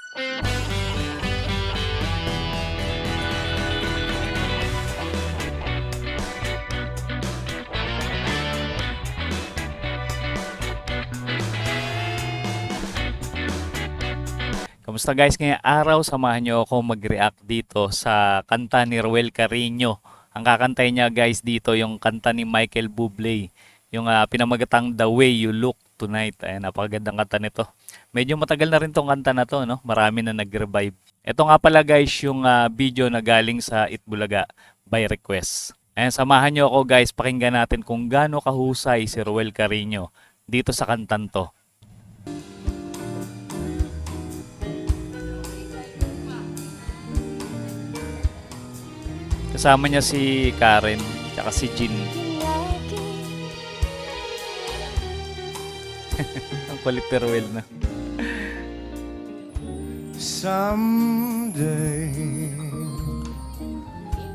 Kamusta guys? Ngayong araw, samahan nyo ako mag-react dito sa kanta ni Ruel Carreño. Ang kakantay niya guys dito yung kanta ni Michael Bublé. Yung pinamagatang The Way You Look Tonight. Ayan, napakagandang kanta nito. Medyo matagal na rin tong kanta na to, no? Marami na nag-revive. Ito nga pala guys yung video na galing sa Itbulaga by request. Ayan, samahan nyo ako guys, pakinggan natin kung gaano kahusay si Ruel Carreño dito sa kantan to. Kasama niya si Karen, tsaka si Jean. Ang kulit ni Ruel na. Someday,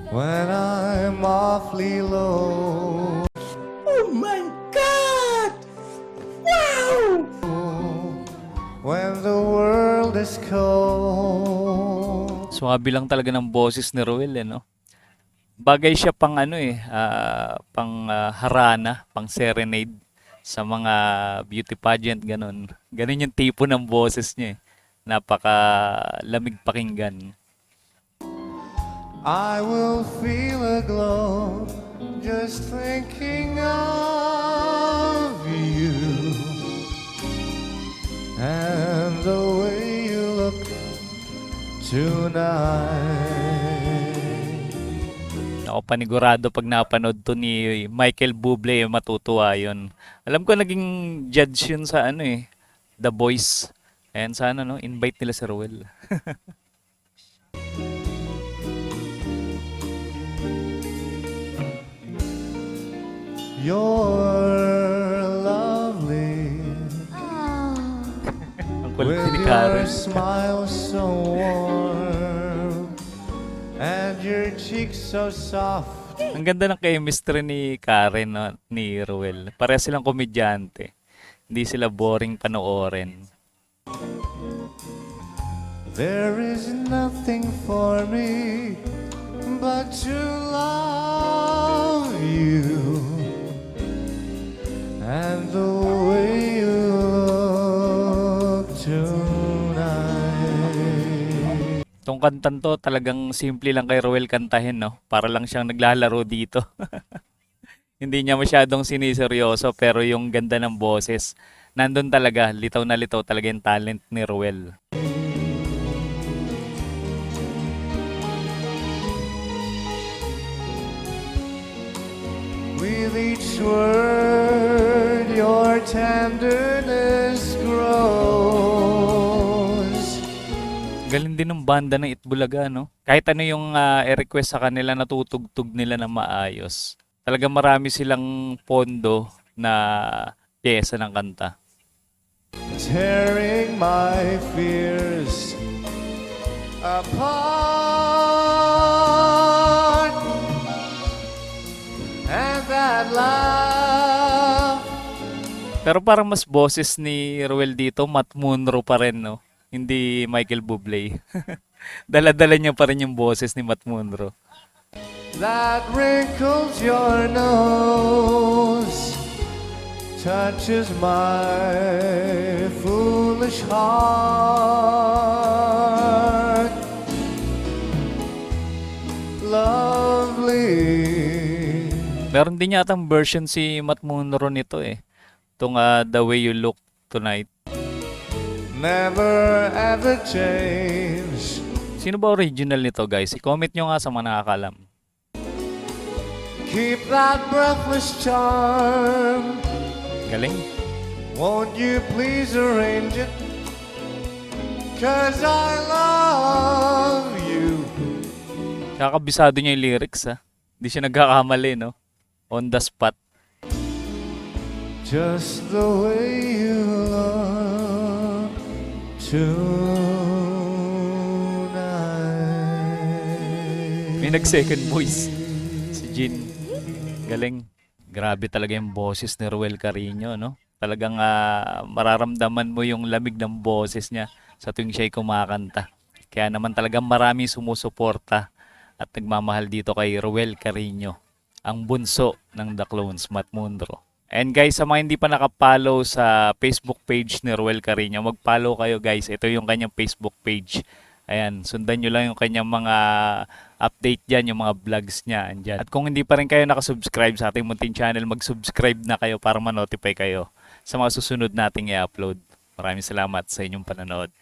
when I'm awfully low, Oh my God! Wow! when the world is cold, Suwabe lang talaga ng boses ni Ruel, no? Bagay siya pang pang harana, pang serenade sa mga beauty pageant, ganun. Ganun yung tipo ng boses niya, eh. Napaka lamig pakinggan. I will feel a glow just thinking of you and the way you look tonight. Ako panigurado pag napanood to ni Michael Bublé, matutuwa yun. Alam ko naging judge yun sa The Voice. Ayan, sana no, invite nila si Ruel. You're lovely Ang kulit with ni your Karen. smile so warm and your cheeks so soft. Ang ganda ng chemistry ni Karen, no, ni Ruel. Pareha silang komedyante. Hindi sila boring panoorin. There is nothing for me but to love you and the way you look tonight. Tong kantan to, talagang simple lang kay Ruel kantahin, no? Para lang siyang naglalaro dito. Hindi niya masyadong siniseryoso, pero yung ganda ng boses, nandun talaga, litaw na litaw talaga yung talent ni Ruel. With each word, your tenderness grows. Galing din ng banda ng Itbulaga, no? Kahit ano yung i-request sa kanila, natutugtog nila na maayos. Talaga marami silang pondo na pyesa ng kanta. Tearing my fears apart, and that love. Pero parang mas boses ni Ruel dito, Matt Monro pa rin, no? Hindi Michael Bublé. Dala-dala niya pa rin yung boses ni Matt Monro. That wrinkles your nose, touches my foolish heart. Lovely. Meron din yatang version si Matt Monro nito, eh. Itong The Way You Look Tonight. Never ever change. Sino ba original nito, guys? I-comment nyo nga sa mga nakakalam. Keep that breathless charm. Galing. Won't you please arrange it? 'Cause I love you. Kakabisado niya yung lyrics, ha? Hindi siya nagkakamali, no? On the spot. Just the way you look tonight. May nag-second voice. Si Jean. Galing. Grabe talaga yung boses ni Ruel Carreño, no? Talagang mararamdaman mo yung lamig ng boses niya. sa tuwing siya'y kumakanta. Kaya naman talagang maraming sumusuporta at nagmamahal dito kay Ruel Carino, ang bunso ng The Clones Matt Mundro. And guys, sa mga hindi pa nakapollow sa Facebook page ni Ruel Carino, mag-follow kayo guys. Ito yung kanyang Facebook page. Ayan, sundan nyo lang yung kanyang mga update dyan, yung mga vlogs niya. Andyan. At kung hindi pa rin kayo nakasubscribe sa ating munting channel, mag-subscribe na kayo para ma-notify kayo sa mga susunod nating i-upload. Maraming salamat sa inyong panonood.